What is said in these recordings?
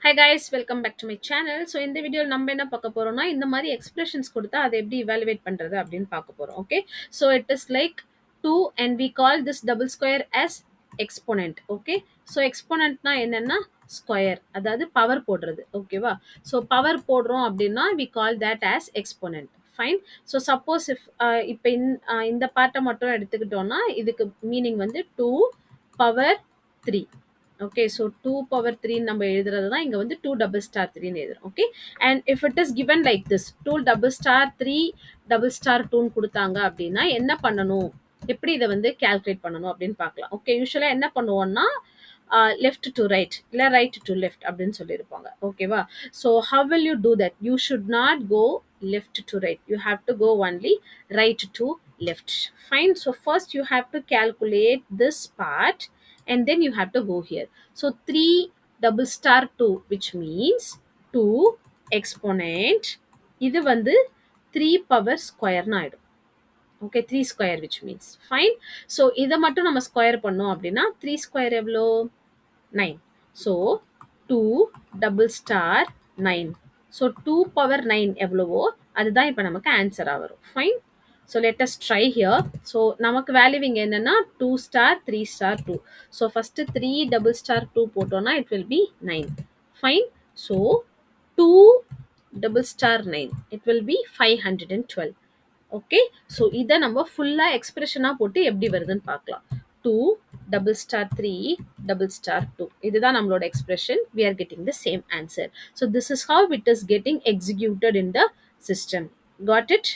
Hi guys, welcome back to my channel. So இந்த வீடியோல நம்ம என்ன பார்க்க போறோம்னா இந்த மாதிரி எக்ஸ்பிரஷன்ஸ் கொடுத்தா அதை எப்படி evaluate பண்றது அப்படின்னு பார்க்க போறோம். Okay, so it is like 2 and we call this double square as exponent. Okay, so exponentனா என்னன்னா ஸ்கொயர், அதாவது பவர் போடுறது. ஓகேவா? ஸோ பவர் போடுறோம் அப்படின்னா we call that as exponent. Fine. So suppose if இப்போ இந்த பார்ட்டை மட்டும் எடுத்துக்கிட்டோம்னா இதுக்கு மீனிங் வந்து 2 பவர் 3. ஓகே, ஸோ 2 பவர் 3 நம்ம எழுதுறது தான் இங்கே வந்து 2 டபுள் ஸ்டார் 3ன்னு எழுதுறோம். Okay, and if it is given like this 2 double star 3 double star 2ன்னு கொடுத்தாங்க அப்படின்னா என்ன பண்ணணும், எப்படி இதை வந்து கேல்குலேட் பண்ணணும் அப்படின்னு பார்க்கலாம். ஓகே, யூஸ்வலாக என்ன பண்ணுவோம்னா லெஃப்ட் டு ரைட் இல்லை ரைட் டு லெஃப்ட் அப்படின்னு சொல்லியிருப்பாங்க. ஓகேவா? So how will you do that? You should not go left to right, you have to go only right to left. Fine. So first you have to calculate this part and then you have to go here. So 3 double star 2 which means 2 exponent இது வந்து 3 power square னு ஆயிடும். Okay, 3 square which means fine. So இதை மட்டும் நம்ம square பண்ணோம் அப்படின்னா 3 square எவ்வளோ? 9. So 2 double star 9. So 2 power 9 எவ்வளவோ அதுதான் இப்போ நமக்கு ஆன்சராக வரும். Fine. So let us try here. So நமக்கு வேல்யூ இங்கே என்னென்னா 2 star 3 star 2. So first 3 double star 2 போட்டோன்னா it will B 9. Fine. So 2 double star 9 it will B 512. Okay, so இதை நம்ம ஃபுல்லாக எக்ஸ்பிரஷனாக போட்டு எப்படி வருதுன்னு பார்க்கலாம். 2 double star 3 double star 2. இதுதான் நம்மளோட expression. We are getting the same answer. So this is how it is getting executed in the system. Got it?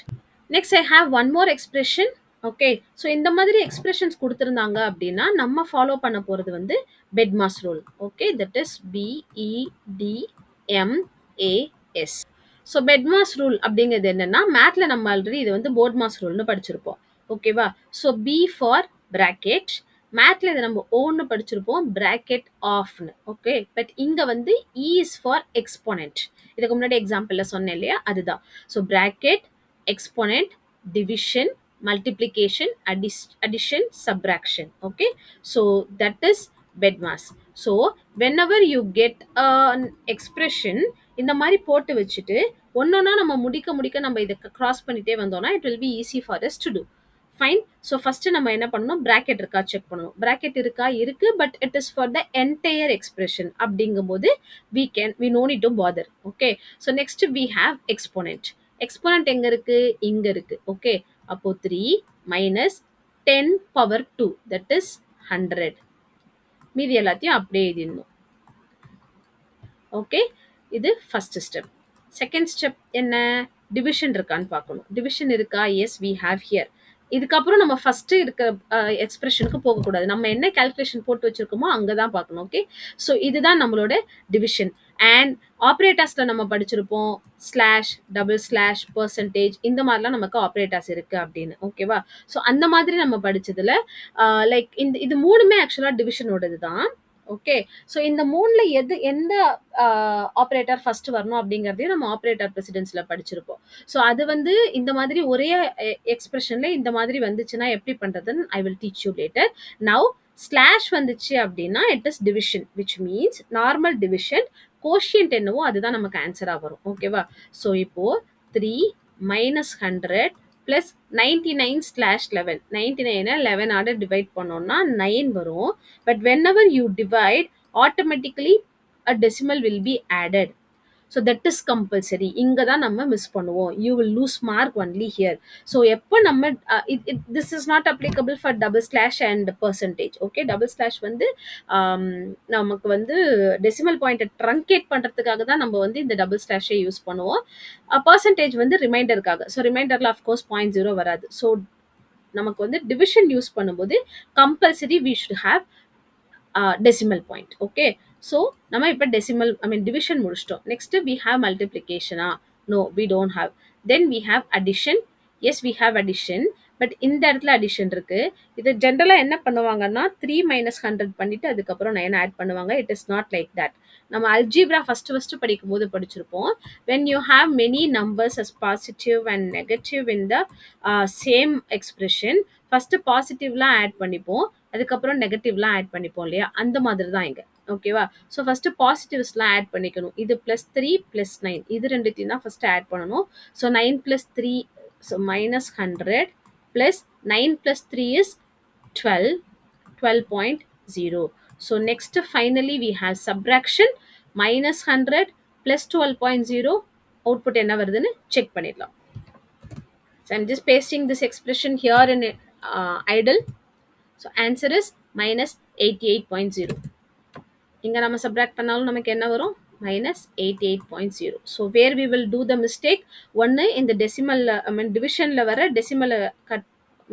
Next I have one more expression. Okay, so இந்த மாதிரி expressions கொடுத்திருந்தாங்க அப்படின்னா நம்ம follow பண்ண போறது வந்து BEDMAS rule. Okay, that is BEDMAS. So BEDMAS rule அப்படிங்கிறது என்னன்னா மேத்ல நம்ம ஆல்ரெடி இது வந்து BODMAS ரூல்னு படிச்சிருப்போம். ஓகேவா? ஸோ B ஃபார் bracket, மேத்ல இதை நம்ம ஓன்னு படிச்சிருப்போம் bracket ஆஃப்னு. ஓகே, பட் இங்கே வந்து E is for exponent. இதுக்கு முன்னாடி எக்ஸாம்பிள்ல சொன்னேன் இல்லையா, அதுதான். So bracket, exponent, division, multiplication, addition, subtraction. Okay, so that is BEDMAS. So whenever you get an expression இந்த மாதிரி போட்டு வச்சுட்டு ஒன்னொன்னா நம்ம முடிக்க நம்ம இதை கிராஸ் பண்ணிட்டே வந்தோம்னா it will be easy for us to do. Fine. So first நம்ம என்ன பண்ணணும், bracket இருக்கா செக் பண்ணணும். bracket இருக்கா, இருக்கு, but it is for the entire expression அப்படிங்கும்போது we no need to bother. Okay, so next we have exponent. exponent எங்க இருக்கு? இங்க இருக்கு. Okay, அப்போ 3 minus 10 power 2 that is 100. மீதி எல்லாத்தையும் அப்படியே எழுதிடணும். ஓகே, இது ஃபர்ஸ்ட் ஸ்டெப். செகண்ட் ஸ்டெப் என்ன? டிவிஷன் இருக்கான்னு பார்க்கணும். டிவிஷன் இருக்கா? Yes, we have here. இதுக்கப்புறம் நம்ம ஃபர்ஸ்ட் இருக்க எக்ஸ்பிரஷனுக்கு போகக்கூடாது. நம்ம என்ன கால்குலேஷன் போட்டு வச்சிருக்கோமோ அங்கே தான் பார்க்கணும். ஓகே, ஸோ இதுதான் நம்மளோட டிவிஷன். அண்ட் ஆப்ரேட்டர்ஸில் நம்ம படிச்சிருப்போம் ஸ்லாஷ், டபுள் ஸ்லாஷ், பர்சன்டேஜ், இந்த மாதிரிலாம் நமக்கு ஆப்ரேட்டர்ஸ் இருக்கு அப்படின்னு. ஓகேவா? ஸோ அந்த மாதிரி நம்ம படிச்சதுல லைக் இது மூணுமே ஆக்சுவலாக டிவிஷனோடது தான். ஓகே, ஸோ இந்த மூணுல எந்த ஆப்ரேட்டர் ஃபர்ஸ்ட் வரணும் அப்படிங்கிறதையும் நம்ம ஆப்ரேட்டர் ப்ரெசிடென்ஸ்ல படிச்சிருப்போம். ஸோ அது வந்து இந்த மாதிரி ஒரே எக்ஸ்பிரஷன்ல இந்த மாதிரி வந்துச்சுன்னா எப்படி பண்றதுன்னு I will teach you later. Now slash வந்துச்சு அப்படின்னா it is division which means normal division. Quotient என்னவோ அதுதான் நமக்கு ஆன்சரா வரும். ஓகேவா? ஸோ இப்போ 3 minus 100 plus 99 slash 11. 99 11 ஆட டிவைட் பண்ணோம்னா 9 வரும். But whenever you divide automatically a decimal will be added. So that is compulsory. இங்க தான் நம்ம மிஸ் பண்ணுவோம். You will lose mark only here. So எப்போ நம்ம this is not applicable for double slash and percentage. Okay, double slash வந்து நமக்கு வந்து decimal பாயிண்ட்டை ட்ரங்கேட் பண்ணுறதுக்காக தான் நம்ம வந்து இந்த டபுள் ஸ்லாஷை யூஸ் பண்ணுவோம். பர்சன்டேஜ் வந்து ரிமைண்டருக்காக. ஸோ ரிமைண்டரில் அஃப்கோர்ஸ் 0.0 வராது. ஸோ நமக்கு வந்து டிவிஷன் யூஸ் பண்ணும்போது compulsory we should have decimal point. Okay, so நம்ம இப்போ டிவிஷன் முடிச்சிட்டோம். Next we have multiplication. No, we don't have. Then we have addition. Yes, we have addition. But இந்த இடத்துல addition இருக்கு. இது ஜென்ரலாக என்ன பண்ணுவாங்கன்னா 3 minus 100 பண்ணிட்டு அதுக்கப்புறம் 9 ஆட் பண்ணுவாங்க. It is not like that. நம்ம அல்ஜீப்ரா ஃபர்ஸ்ட் படிக்கும் போது படிச்சிருப்போம். when you have many numbers as positive and negative in the same expression, first பாசிட்டிவ்லாம் ஆட் பண்ணிப்போம், அதுக்கப்புறம் நெகட்டிவ்லாம் ஆட் பண்ணிப்போம் இல்லையா, அந்த மாதிரி தான் இங்க. ஓகேவா? ஸோ ஃபர்ஸ்ட்டு பாசிட்டிவ்ஸ்லாம் ஆட் பண்ணிக்கணும். இது +3 +9 இது 2த்தையும் தான் ஃபர்ஸ்ட்டு ஆட் பண்ணணும். So 9 + 3 so -100 + 9 + 3 is 12, 12.0. So next finally we have subtraction -100 + 12.0 output என்ன வருதுன்னு செக் பண்ணிடலாம். So I'm just pasting this expression here in idle. So answer is -88.0. இங்க நம்ம subtract பண்ணாலும் நமக்கு என்ன வரும் -88.0. So where we will do the mistake ஒன்னு இந்த decimal I mean divisionல வர decimal கட்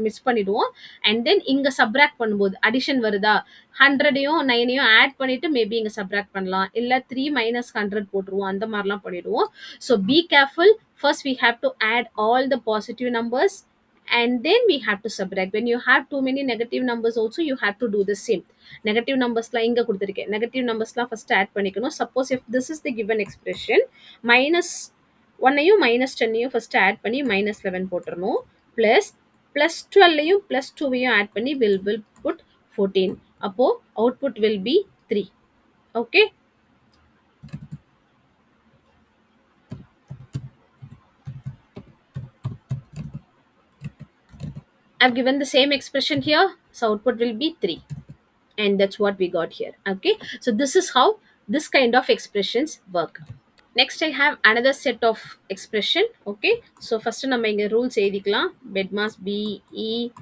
மிஸ் பண்ணிடுவோம். அண்ட் தென் இங்க சப்ராக்ட் பண்ணும்போது அடிஷன் வருதா 100யும் 9யும் ஆட் பண்ணிட்டு மேபி இங்க சப்ராக்ட் பண்ணலாம். இல்ல 3 - 100 போட்டுருவோம். அந்த மாதிரிலாம் பண்ணிடுவோம். So be careful. First we have to add all the positive numbers and then we have to subtract. When you have too many negative numbers also you have to do the same. Negative நம்பர்ஸ்லாம் இங்க கொடுத்துருக்கேன். Negative நம்பர்ஸ்லாம் first add பண்ணிக்கணும். Suppose if this is the given expression -1யும் -10யும் first add பண்ணி -11 போட்டுறணும். +12யும் +2யும் ஆட் பண்ணி will put 14. அப்போ output will be 3. Okay. I've given the same expression here. So output will be 3. And that's what we got here. Okay. So this is how this kind of expressions work. Next I have another set of expression. Okay. So first நம்ம இங்க rules எழுதிக்கலாம். BEDMAS BEDMAS.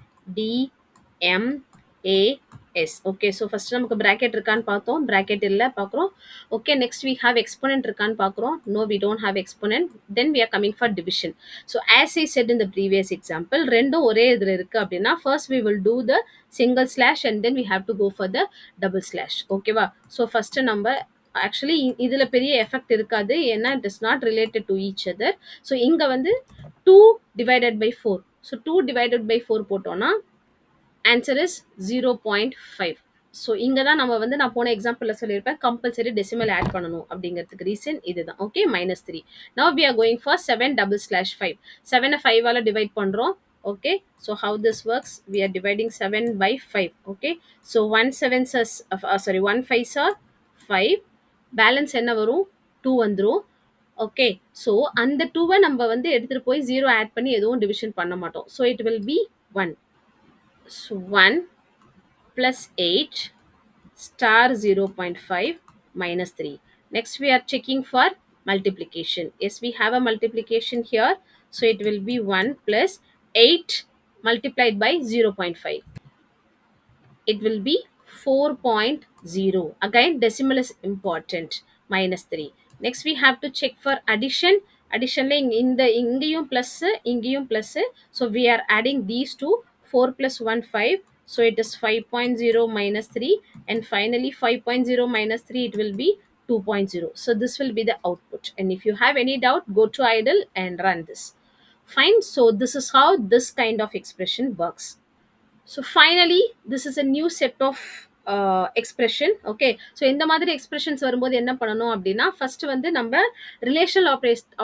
Okay. So first நமக்கு bracket இருக்கான்னு பார்த்தோம். bracket இல்ல பார்க்குறோம். Okay. Next we have exponent இருக்கான்னு பார்க்குறோம். No, we don't have exponent. Then we are coming for division. So as I said in the previous example, ரெண்டும் ஒரே இதுல இருக்கு அப்படின்னா first we will do the single slash and then we have to go for the double slash. ஓகேவா? So first நம்ம actually இதுல பெரிய effect இருக்காது. ஏன்னா it is not related to each other. So இங்க வந்து 2 divided by 4. So 2 divided by 4 போட்டோம்னா answer is 0.5. So இங்க தான் நம்ம வந்து நான் போன எக்ஸாம்பிள்ல சொல்லியிருப்பேன் கம்பல்சரி டெசிமல் ஆட் பண்ணணும் அப்படிங்கிறதுக்கு ரீசன் இதுதான். Okay. -3. Now we are going for 7//5. 7 5ஆல டிவைட் பண்றோம். Okay. So how this works? We are dividing 7 by 5. Okay. So 1 5s are 5. Balance என்ன வரும் 2 வந்துரும். ஓகே. ஸோ அந்த 2வை நம்ம வந்து எடுத்துட்டு போய் 0 ஆட் பண்ணி எதுவும் டிவிஷன் பண்ண மாட்டோம். So it will B 1. So 1 + 8 star 0.5 -3. Next we are checking for multiplication. Yes, we have a multiplication here. So it will be 1 + 8 multiplied by 0.5. It will be 4.0. Again decimal is important. -3. Next we have to check for addition. Additionல இங்கேயும் plus இங்கேயும் plus. So we are adding these two. 4 + 1 5. So it is 5.0 -3 and finally 5.0 -3 it will be 2.0. So this will be the output. And if you have any doubt, go to idle and run this. Fine. So this is how this kind of expression works. So finally this is a new set of expression. Okay. So இந்த மாதிரி expressions வரும்போது என்ன பண்ணணும் அப்படின்னா first வந்து நம்ம relational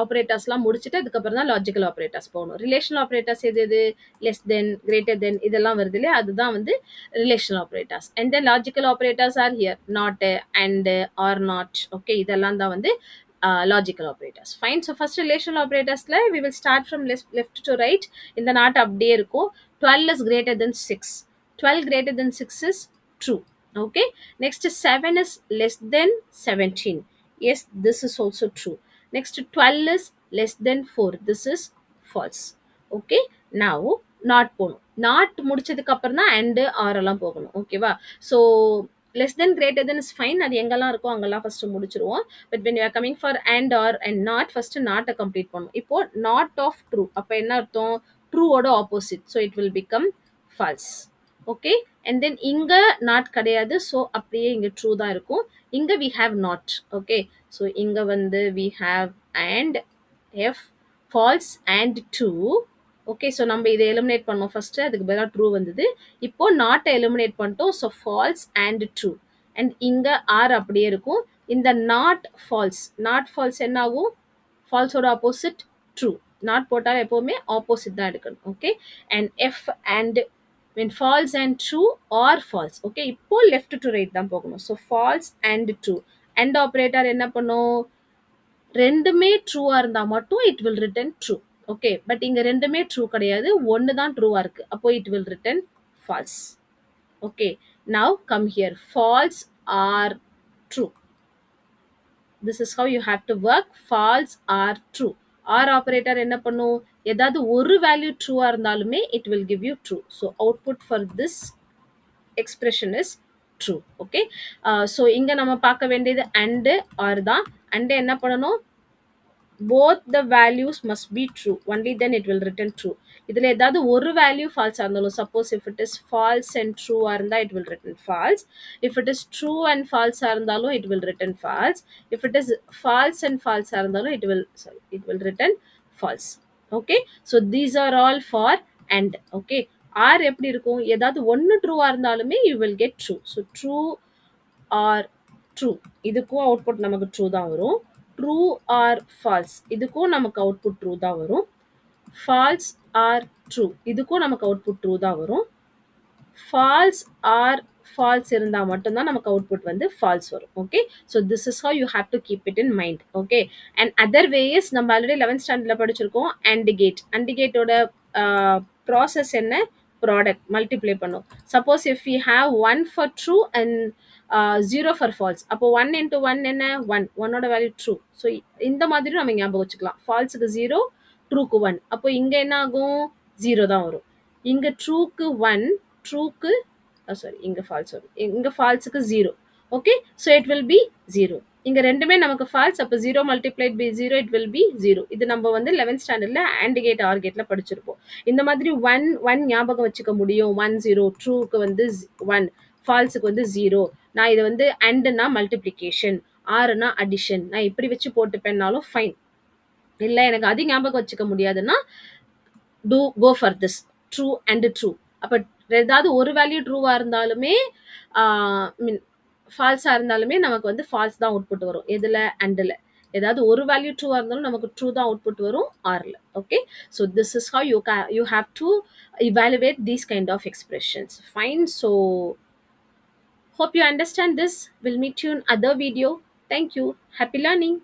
operatorsலாம் முடிச்சிட்டு அதுக்கப்புறம் தான் logical operators போகணும். relational operators எது less than, greater than இதெல்லாம் வருது இல்லையா அதுதான் வந்து relational operators. And then logical operators are here not, and, or not. Okay. இதெல்லாம் தான் வந்து logical operators. Fine. So first relational operators we will start from left to right. இந்த not அப்படியே இருக்கும். 12 is greater than 6. 12 greater than 6 is true. Okay. Next 7 is less than 17. Yes, this is also true. Next 12 is less than 4. This is false. Okay. Now not போகணும். not முடிச்சதுக்கு அப்புறம் தான் and or எல்லாம் போகணும். ஓகேவா? So less than, greater than is fine. அது எங்கெல்லாம் இருக்கோ அங்கெல்லாம் ஃபர்ஸ்ட் முடிச்சிருவோம். But when you are coming for and or and not, first not complete பண்ணணும். இப்போ not of true அப்ப என்ன அர்த்தம்? true ஓட opposite. So it will become false. Okay. And then இங்க not கிடையாது. So அப்படியே இங்க true தான் இருக்கும். இங்க we have not. Okay. So இங்க வந்து we have and, f, false and true. Okay. So நம்ம இதை எலிமினேட் பண்ணோம் ஃபர்ஸ்ட். அதுக்கு பதிலாக ட்ரூ வந்தது. இப்போ நாட் எலிமினேட் பண்ணிட்டோம். So false and true. And இங்கே ஆர் அப்படியே இருக்கும். இந்த நாட் ஃபால்ஸ் என்ன ஆகும்? ஃபால்ஸோட ஆப்போசிட் ட்ரூ. நாட் போட்டால் எப்போவுமே ஆப்போசிட் தான் எடுக்கணும். Okay. And F and when false and true or false. Okay, இப்போ left to right தான் போகணும். So false and true. And operator என்ன பண்ணும், ரெண்டுமே ட்ரூவா இருந்தா மட்டும் it will return true. Okay, but இங்க ரெண்டுமே ட்ரூ கிடையாது, ஒன்னு தான் ட்ரூவா இருக்கு, அப்போ it will return false. Okay, now come here, false or true. This is how you have to work, false or true. or operator என்ன பண்ணும், ஏதாவது ஒரு வேல்யூ ட்ரூவா இருந்தாலுமே it will give you true. So output for this expression is true. Okay, so இங்க நம்ம பார்க்க வேண்டியது and or தான். and என்ன பண்ணணும், both the values must be true, only then it will return true. இதுல ஏதாவது ஒரு வேல்யூ ஃபால்ஸா இருந்தாலும், suppose if it is false and true ஆ இருந்தா it will return false. if it is true and false ஆ இருந்தாலும் it will return false. if it is false and false ஆ இருந்தாலும் it will return false. Okay, so these are all for and. Okay, r எப்படி இருக்கும், ஏதாவது ஒன்னு ட்ரூவா இருந்தாலுமே you will get true. So true or true, இதுக்கும் output நமக்கு true தான் வரும். ட்ரூ ஆர் ஃபால்ஸ், இதுக்கும் நமக்கு அவுட்புட் ட்ரூ தான் வரும். ஃபால்ஸ் ஆர் ட்ரூ, இதுக்கும் நமக்கு அவுட்புட் ட்ரூ தான் வரும். ஃபால்ஸ் ஆர் ஃபால்ஸ் இருந்தால் மட்டும்தான் நமக்கு அவுட்புட் வந்து ஃபால்ஸ் வரும். Okay, so this is how you have to keep it in mind. Okay, and other ways நம்ம ஆல்ரெடி 11th ஸ்டாண்டர்டில் படிச்சிருக்கோம். அண்ட் கேட்டோட ப்ராசஸ் என்ன, ப்ராடக்ட் மல்டிப்ளை பண்ணும். Suppose if you have 1 for true and 0 for false, அப்போ 1 into 1 என்ன, 1, 1ஓட value true. So இந்த மாதிரி நம்ம ஞாபகம் வச்சுக்கலாம். ஃபால்ஸுக்கு 0, ட்ரூக்கு 1, அப்போ இங்கே என்ன ஆகும், 0 தான் வரும். இங்கே ட்ரூக்கு 1, ட்ரூக்கு இங்கே ஃபால்ஸ் வரும், இங்கே ஃபால்ஸுக்கு 0. Okay, so it will be 0. இங்கே ரெண்டுமே நமக்கு ஃபால்ஸ், அப்போ 0 multiplied by 0 it will be 0. இது நம்ம வந்து 11th ஸ்டாண்டர்டில் அண்ட் கேட் ஆர் கேட்டில் படிச்சிருப்போம். இந்த மாதிரி 1 ஞாபகம் வச்சுக்க முடியும். 1 0, ட்ரூக்கு வந்து 1, ஃபால்ஸுக்கு வந்து 0. நான் இதை வந்து அண்டுனா மல்டிப்ளிகேஷன், ஆறுனா அடிஷன், நான் இப்படி வச்சு போட்டுப்பேன்னாலும் ஃபைன். இல்லை எனக்கு அது ஞாபகம் வச்சுக்க முடியாதுன்னா go for this true and true. அப்போ ஏதாவது ஒரு வேல்யூ ட்ரூவாக இருந்தாலுமே மீன் ஃபால்ஸாக இருந்தாலுமே நமக்கு வந்து ஃபால்ஸ் தான் அவுட்புட் வரும். எதில், அண்டில். ஏதாவது ஒரு வேல்யூ ட்ரூவாக இருந்தாலும் நமக்கு ட்ரூ தான் அவுட்புட் வரும் ஆரில். Okay, so this is how you have to evaluate these kind of expressions. Fine, so hope you understand this. We'll meet you in other video. Thank you. Happy learning.